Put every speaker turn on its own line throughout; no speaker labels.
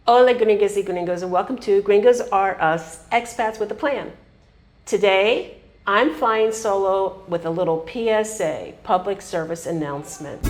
Hola Gringos y Gringos, and welcome to Gringos Are Us, Expats with a Plan. Today, I'm flying solo with a little PSA, public service announcement.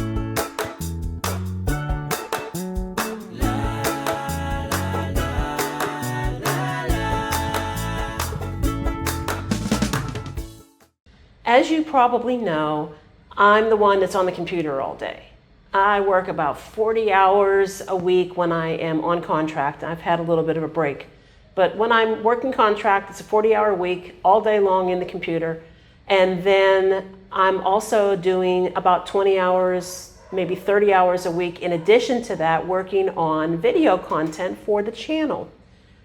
As you probably know, I'm the one that's on the computer all day. I work about 40 hours a week when I am on contract. I've had a little bit of a break. But when I'm working contract, it's a 40-hour week, all day long in the computer. And then I'm also doing about 20 hours, maybe 30 hours a week in addition to that, working on video content for the channel.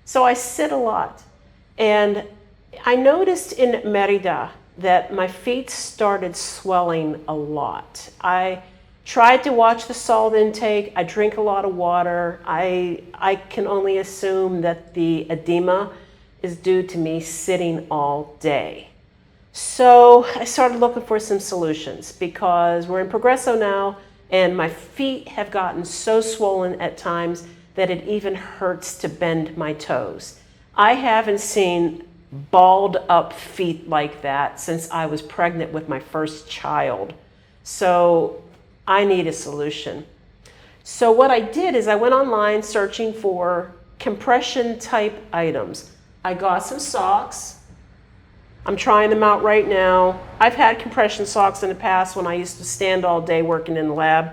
So I sit a lot. And I noticed in Merida that my feet started swelling a lot. I tried to watch the salt intake. I drink a lot of water. I can only assume that the edema is due to me sitting all day. So I started looking for some solutions because we're in Progresso now and my feet have gotten so swollen at times that it even hurts to bend my toes. I haven't seen balled up feet like that since I was pregnant with my first child. So I need a solution. So what I did is I went online searching for compression type items. I got some socks. I'm trying them out right now. I've had compression socks in the past when I used to stand all day working in the lab.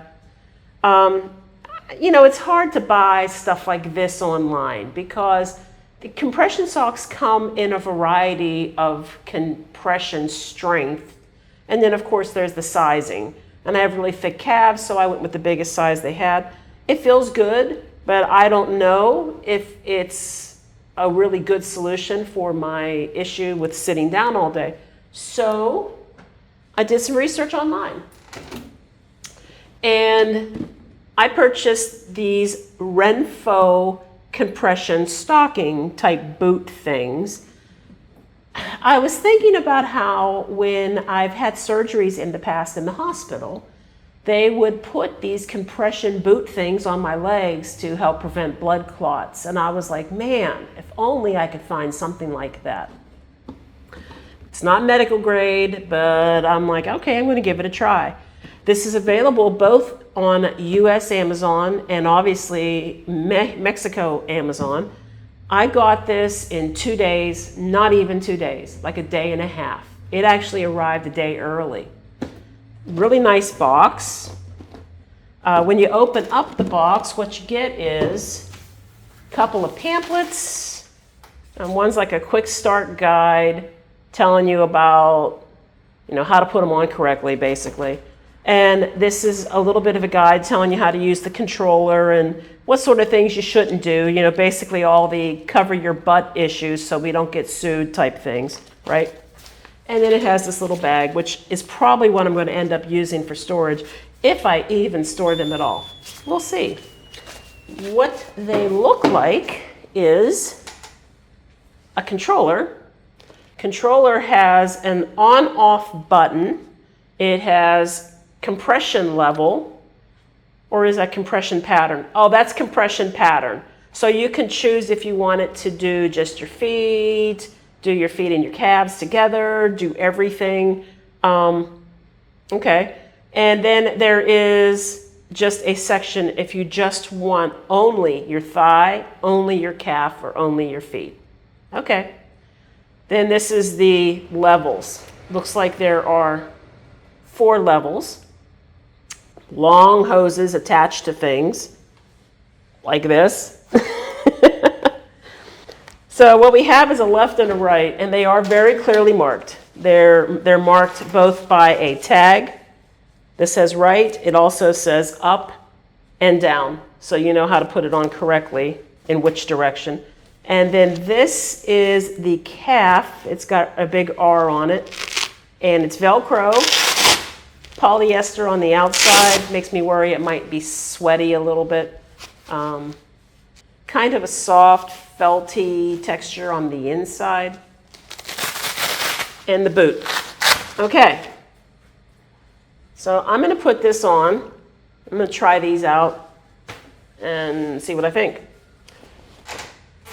It's hard to buy stuff like this online because the compression socks come in a variety of compression strength. And then of course there's the sizing. And I have really thick calves, so I went with the biggest size they had. It feels good, but I don't know if it's a really good solution for my issue with sitting down all day. So I did some research online. And I purchased these Renpho compression stocking type boot things. I was thinking about how when I've had surgeries in the past in the hospital, they would put these compression boot things on my legs to help prevent blood clots. And I was like, man, if only I could find something like that. It's not medical grade, but I'm like, okay, I'm going to give it a try. This is available both on US Amazon and obviously Mexico Amazon. I got this in 2 days, not even 2 days, like a day and a half. It actually arrived a day early. Really nice box. When you open up the box, what you get is a couple of pamphlets. And one's like a quick start guide telling you about, how to put them on correctly, basically. And this is a little bit of a guide telling you how to use the controller and what sort of things you shouldn't do. Basically all the cover your butt issues so we don't get sued type things, right? And then it has this little bag, which is probably what I'm going to end up using for storage, if I even store them at all. We'll see. What they look like is a controller. Controller has an on-off button. It has compression level, or is that compression pattern? Oh, that's compression pattern. So you can choose if you want it to do just your feet, do your feet and your calves together, do everything. Okay. And then there is just a section if you just want only your thigh, only your calf, or only your feet. Okay. Then this is the levels. Looks like there are 4 levels. Long hoses attached to things like this. So what we have is a left and a right, and they are very clearly marked. They're marked both by a tag. This says right. It also says up and down, so you know how to put it on correctly in which direction. And then this is the calf. It's got a big R on it, and it's Velcro. Polyester on the outside makes me worry it might be sweaty a little bit. Kind of a soft, felty texture on the inside. And the boot. Okay. So I'm going to put this on. I'm going to try these out and see what I think.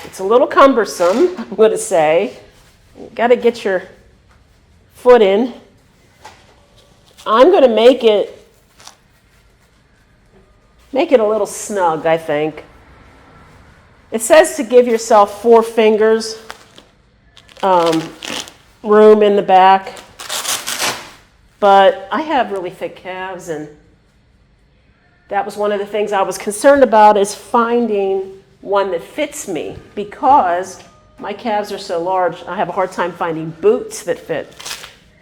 It's a little cumbersome, I'm going to say. You got to get your foot in. I'm going to make it a little snug, I think. It says to give yourself 4 fingers room in the back, but I have really thick calves, and that was one of the things I was concerned about, is finding one that fits me, because my calves are so large. I have a hard time finding boots that fit,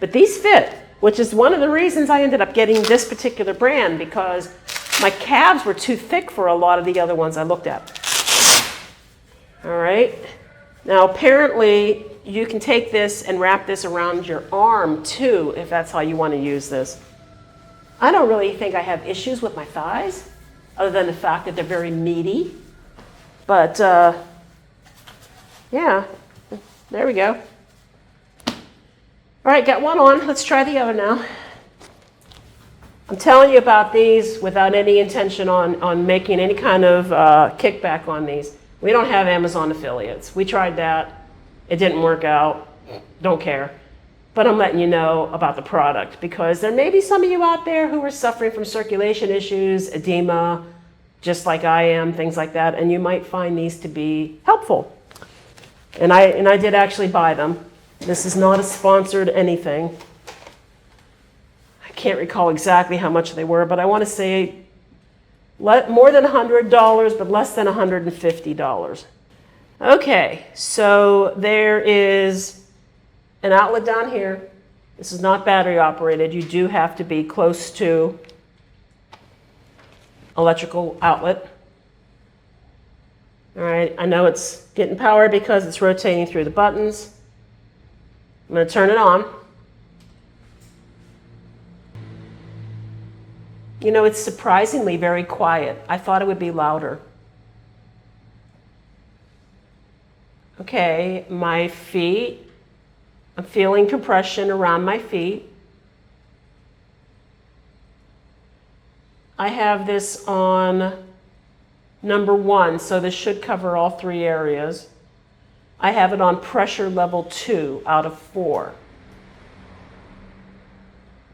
but these fit, which is one of the reasons I ended up getting this particular brand, because my calves were too thick for a lot of the other ones I looked at. All right. Now, apparently, you can take this and wrap this around your arm, too, if that's how you want to use this. I don't really think I have issues with my thighs, other than the fact that they're very meaty. But, yeah, there we go. All right, got one on. Let's try the other now. I'm telling you about these without any intention on making any kind of kickback on these. We don't have Amazon affiliates. We tried that. It didn't work out. Don't care. But I'm letting you know about the product, because there may be some of you out there who are suffering from circulation issues, edema, just like I am, things like that, and you might find these to be helpful. And I did actually buy them. This is not a sponsored anything. I can't recall exactly how much they were, but I want to say more than $100, but less than $150. Okay, so there is an outlet down here. This is not battery operated. You do have to be close to electrical outlet. All right, I know it's getting power because it's rotating through the buttons. I'm going to turn it on. You know, it's surprisingly very quiet. I thought it would be louder. Okay, my feet. I'm feeling compression around my feet. I have this on number 1, so this should cover all 3 areas. I have it on pressure level 2 out of 4,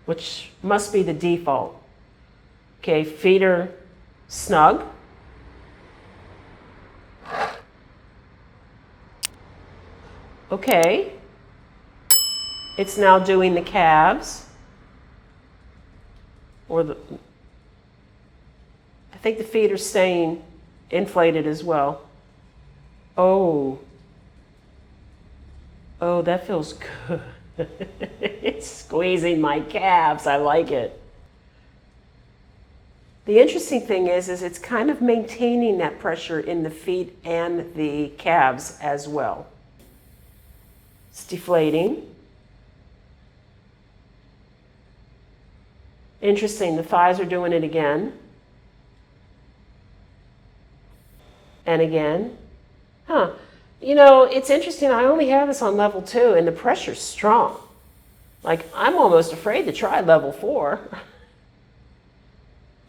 which must be the default. Okay, feet are snug. Okay, it's now doing the calves, I think the feet are staying inflated as well. Oh, that feels good. It's squeezing my calves. I like it. The interesting thing is it's kind of maintaining that pressure in the feet and the calves as well. It's deflating. Interesting, the thighs are doing it again. And again. Huh. You know, it's interesting, I only have this on level 2 and the pressure's strong. Like, I'm almost afraid to try level 4.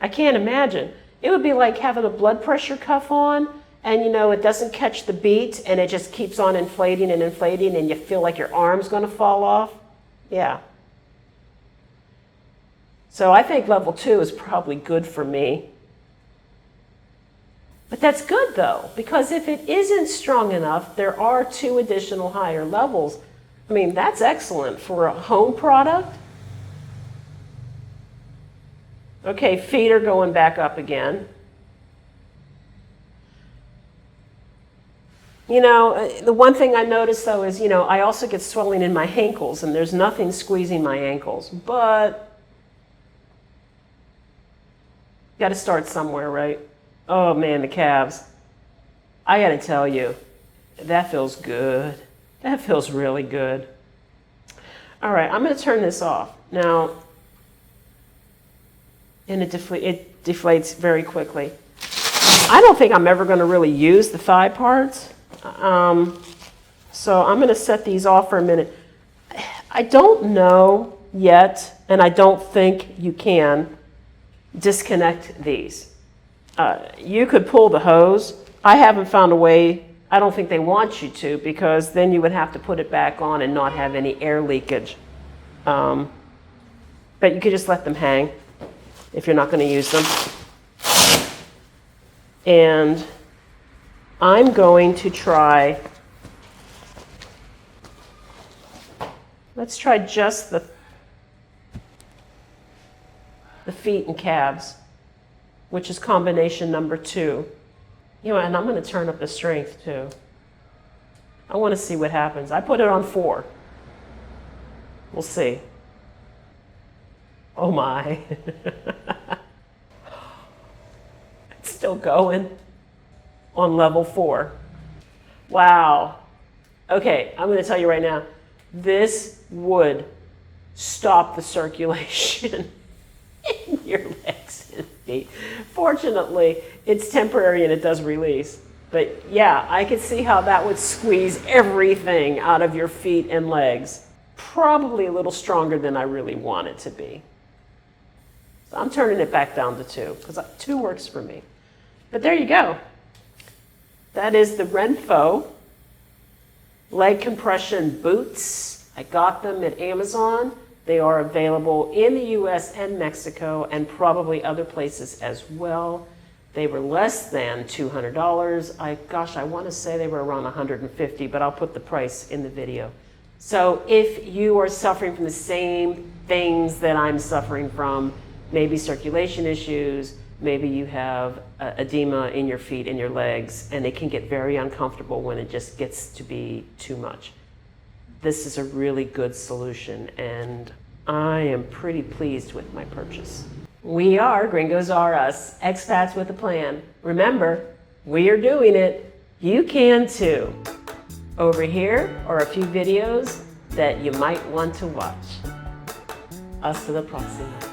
I can't imagine. It would be like having a blood pressure cuff on, and you know, it doesn't catch the beat and it just keeps on inflating and inflating and you feel like your arm's going to fall off. Yeah. So I think level 2 is probably good for me. But that's good though, because if it isn't strong enough, there are 2 additional higher levels. I mean, that's excellent for a home product. Okay, feet are going back up again. You know, the one thing I noticed though is, you know, I also get swelling in my ankles, and there's nothing squeezing my ankles, but got to start somewhere, right? Oh man, the calves. I got to tell you, that feels good. That feels really good. All right, I'm going to turn this off. Now, and it deflates very quickly. I don't think I'm ever going to really use the thigh parts. So I'm going to set these off for a minute. I don't know yet, and I don't think you can disconnect these. You could pull the hose. I haven't found a way I don't think they want you to, because then you would have to put it back on and not have any air leakage. But you could just let them hang if you're not going to use them. And I'm going to try, let's try just the feet and calves, which is combination number 2. You know, and I'm going to turn up the strength too. I want to see what happens. I put it on 4. We'll see. Oh my. It's still going on level 4. Wow. Okay, I'm going to tell you right now, this would stop the circulation in your legs and feet. Fortunately, it's temporary and it does release. But yeah, I could see how that would squeeze everything out of your feet and legs. Probably a little stronger than I really want it to be. So I'm turning it back down to 2, because 2 works for me. But there you go. That is the Renpho leg compression boots. I got them at Amazon. They are available in the US and Mexico and probably other places as well. They were less than $200. I want to say they were around $150, but I'll put the price in the video. So if you are suffering from the same things that I'm suffering from, maybe circulation issues, maybe you have edema in your feet and your legs, and it can get very uncomfortable when it just gets to be too much. This is a really good solution, and I am pretty pleased with my purchase. We are Gringos Are Us, expats with a plan. Remember, we are doing it. You can too. Over here are a few videos that you might want to watch. Hasta la próxima.